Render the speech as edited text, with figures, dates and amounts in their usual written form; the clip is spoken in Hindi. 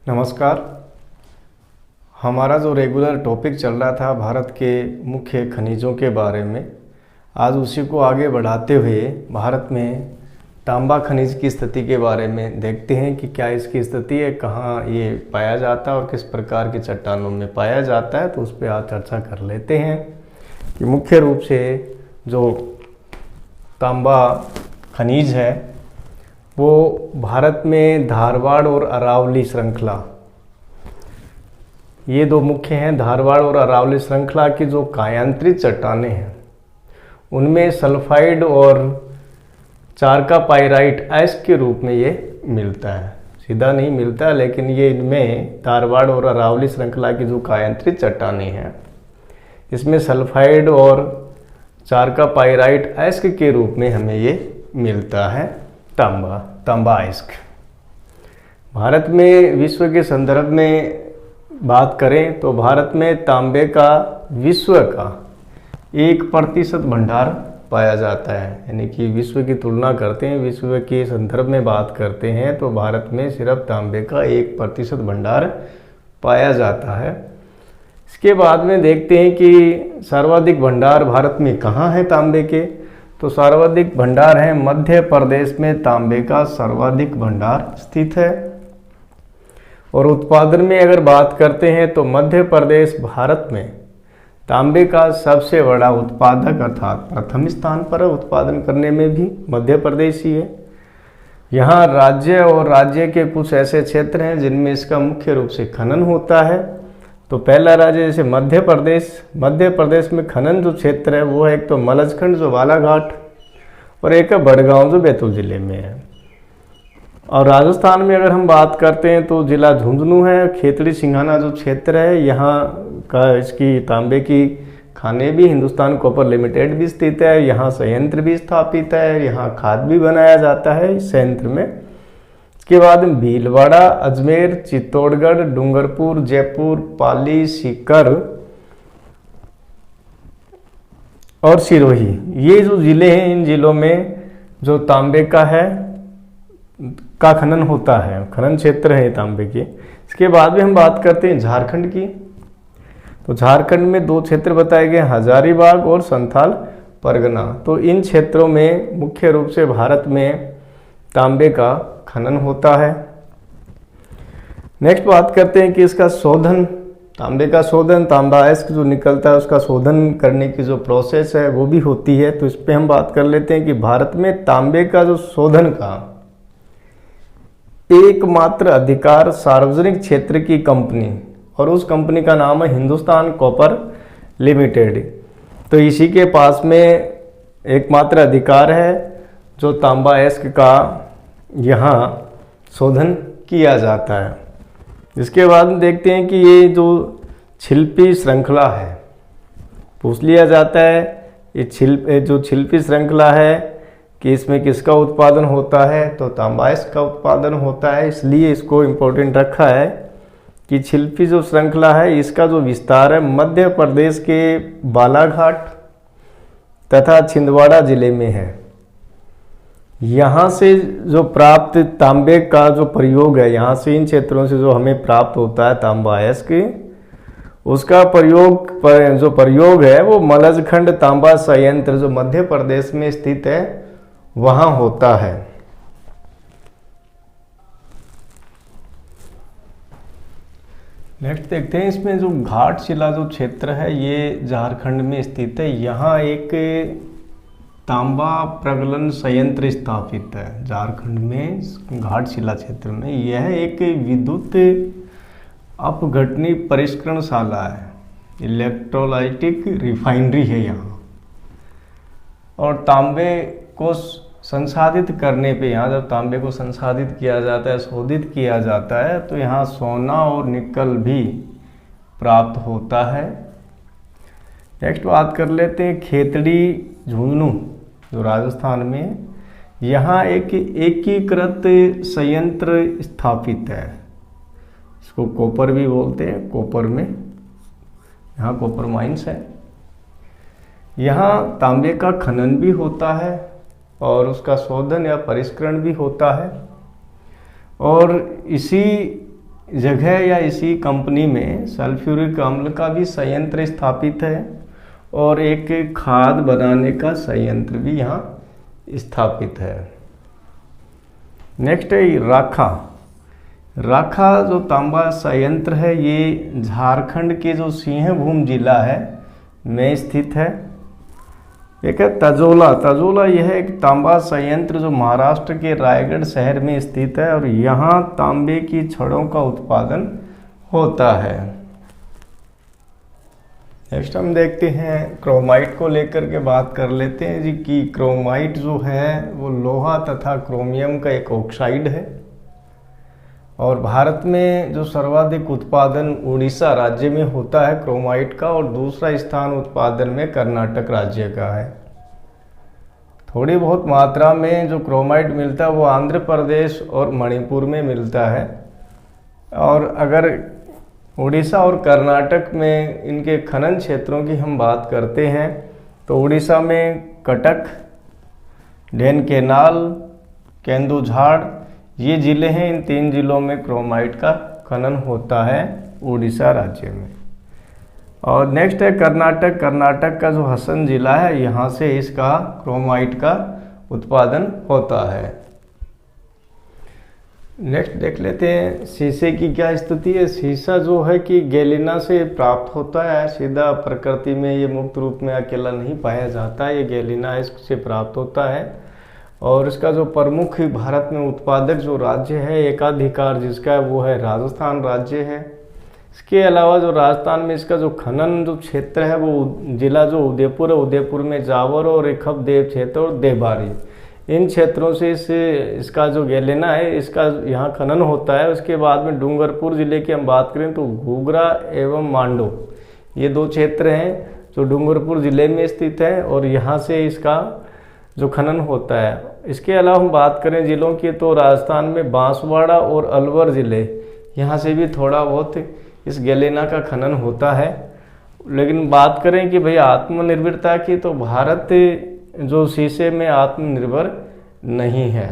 नमस्कार। हमारा जो रेगुलर टॉपिक चल रहा था भारत के मुख्य खनिजों के बारे में, आज उसी को आगे बढ़ाते हुए भारत में तांबा खनिज की स्थिति के बारे में देखते हैं कि क्या इसकी स्थिति है, कहाँ ये पाया जाता है और किस प्रकार की चट्टानों में पाया जाता है। तो उस पर आज चर्चा कर लेते हैं कि मुख्य रूप से जो तांबा खनिज है वो भारत में धारवाड़ और अरावली श्रृंखला, ये दो मुख्य हैं। धारवाड़ और अरावली श्रृंखला की जो कायांतरित चट्टानें हैं उनमें सल्फाइड और चारका पाइराइट ऐश के रूप में ये मिलता है। सीधा नहीं मिलता, लेकिन ये इनमें धारवाड़ और अरावली श्रृंखला की जो कायांतरित चट्टानें हैं इसमें सल्फाइड और चारका पाइराइट ऐश के रूप में हमें ये मिलता है तांबा अयस्क। भारत में विश्व के संदर्भ में बात करें तो भारत में तांबे का विश्व का 1% भंडार पाया जाता है। यानी कि विश्व की तुलना करते हैं, विश्व के संदर्भ में बात करते हैं तो भारत में सिर्फ तांबे का 1% भंडार पाया जाता है। इसके बाद में देखते हैं कि सर्वाधिक भंडार भारत में कहाँ है तांबे के, तो सर्वाधिक भंडार है मध्य प्रदेश में। तांबे का सर्वाधिक भंडार स्थित है। और उत्पादन में अगर बात करते हैं तो मध्य प्रदेश भारत में तांबे का सबसे बड़ा उत्पादक अर्थात प्रथम स्थान पर है। उत्पादन करने में भी मध्य प्रदेश ही है। यहाँ राज्य और राज्य के कुछ ऐसे क्षेत्र हैं जिनमें इसका मुख्य रूप से खनन होता है। तो पहला राज्य जैसे मध्य प्रदेश में खनन जो क्षेत्र है वो है एक तो मलजखंड जो बालाघाट, और एक है बड़गांव जो बैतूल जिले में है। और राजस्थान में अगर हम बात करते हैं तो जिला झुंझुनू है। खेतड़ी सिंघाना जो क्षेत्र है यहाँ का इसकी तांबे की खाने भी हिंदुस्तान कॉपर लिमिटेड भी स्थित है। यहाँ संयंत्र भी स्थापित है, यहाँ खाद भी बनाया जाता है इस संयंत्र में। इसके बाद भीलवाड़ा, अजमेर, चित्तौड़गढ़, डूंगरपुर, जयपुर, पाली, सीकर और सिरोही, ये जो जिले हैं इन जिलों में जो तांबे का खनन होता है, खनन क्षेत्र है तांबे के। इसके बाद भी हम बात करते हैं झारखंड की, तो झारखंड में दो क्षेत्र बताए गए, हजारीबाग और संथाल परगना। तो इन क्षेत्रों में मुख्य रूप से भारत में तांबे का खनन होता है। नेक्स्ट बात करते हैं कि इसका शोधन, तांबे का शोधन, तांबा अयस्क जो निकलता है उसका शोधन करने की जो प्रोसेस है वो भी होती है। तो इस पे हम बात कर लेते हैं कि भारत में तांबे का जो शोधन का एकमात्र अधिकार सार्वजनिक क्षेत्र की कंपनी, और उस कंपनी का नाम है हिंदुस्तान कॉपर लिमिटेड। तो इसी के पास में एकमात्र अधिकार है जो तांबा अयस्क का यहाँ शोधन किया जाता है। इसके बाद देखते हैं कि ये जो छिल्पी श्रृंखला है, पूछ लिया जाता है ये जो छिल्पी श्रृंखला है कि इसमें किसका उत्पादन होता है, तो तांबा अयस्क का उत्पादन होता है। इसलिए इसको इम्पोर्टेंट रखा है कि छिल्पी जो श्रृंखला है इसका जो विस्तार है मध्य प्रदेश के बालाघाट तथा छिंदवाड़ा जिले में है। यहाँ से जो प्राप्त तांबे का जो प्रयोग है, यहाँ से इन क्षेत्रों से जो हमें प्राप्त होता है तांबा अयस्क, उसका प्रयोग है वो मलजखंड तांबा संयंत्र जो मध्य प्रदेश में स्थित है वहाँ होता है। नेक्स्ट देखते हैं इसमें जो घाटशिला जो क्षेत्र है ये झारखंड में स्थित है। यहाँ एक तांबा प्रगलन संयंत्र स्थापित है झारखंड में घाटशिला क्षेत्र में। यह एक विद्युत अपघटनी परिष्करणशाला है, इलेक्ट्रोलाइटिक रिफाइनरी है यहाँ। और तांबे को संसाधित करने पे, यहाँ जब तांबे को संसाधित किया जाता है, शोधित किया जाता है, तो यहाँ सोना और निकल भी प्राप्त होता है। नेक्स्ट बात कर लेते हैं खेतड़ी झुंझुनू जो राजस्थान में, यहाँ एक एकीकृत संयंत्र स्थापित है। इसको कॉपर भी बोलते हैं, कॉपर में यहाँ कॉपर माइंस है। यहाँ तांबे का खनन भी होता है और उसका शोधन या परिष्करण भी होता है। और इसी जगह या इसी कंपनी में सल्फ्यूरिक अम्ल का भी संयंत्र स्थापित है और एक खाद बनाने का संयंत्र भी यहाँ स्थापित है। नेक्स्ट है राखा। राखा जो तांबा संयंत्र है ये झारखंड के जो सिंहभूम जिला है में स्थित है। एक है तजोला। तजोला यह एक तांबा संयंत्र जो महाराष्ट्र के रायगढ़ शहर में स्थित है और यहाँ तांबे की छड़ों का उत्पादन होता है। नेक्स्ट हम देखते हैं क्रोमाइट को लेकर के बात कर लेते हैं जी कि क्रोमाइट जो है वो लोहा तथा क्रोमियम का एक ऑक्साइड है और भारत में जो सर्वाधिक उत्पादन उड़ीसा राज्य में होता है क्रोमाइट का और दूसरा स्थान उत्पादन में कर्नाटक राज्य का है। थोड़ी बहुत मात्रा में जो क्रोमाइट मिलता है वो आंध्र प्रदेश और मणिपुर में मिलता है और अगर उड़ीसा और कर्नाटक में इनके खनन क्षेत्रों की हम बात करते हैं तो उड़ीसा में कटक, ढेनकेनाल, केंदुझाड़ ये ज़िले हैं। इन 3 जिलों में क्रोमाइट का खनन होता है उड़ीसा राज्य में। और नेक्स्ट है कर्नाटक। कर्नाटक का जो हसन जिला है यहाँ से इसका क्रोमाइट का उत्पादन होता है। नेक्स्ट देख लेते हैं शीशे की क्या स्थिति है। शीशा जो है कि गैलिना से प्राप्त होता है, सीधा प्रकृति में ये मुक्त रूप में अकेला नहीं पाया जाता है, ये गैलिना से प्राप्त होता है। और इसका जो प्रमुख भारत में उत्पादक जो राज्य है एकाधिकार जिसका है वो है राजस्थान राज्य है। इसके अलावा जो राजस्थान में इसका जो खनन जो क्षेत्र है वो जिला जो उदयपुर है, उदयपुर में जावर और रेखब देव क्षेत्र और देवबारी इन क्षेत्रों से इसका जो गैलिना है इसका यहाँ खनन होता है। उसके बाद में डूंगरपुर जिले की हम बात करें तो घूघरा एवं मांडो ये 2 क्षेत्र हैं जो डूंगरपुर जिले में स्थित है और यहाँ से इसका जो खनन होता है। इसके अलावा हम बात करें जिलों की तो राजस्थान में बांसवाड़ा और अलवर जिले यहाँ से भी थोड़ा बहुत इस गैलिना का खनन होता है। लेकिन बात करें कि भाई आत्मनिर्भरता की तो भारत जो शीशे में आत्मनिर्भर नहीं है।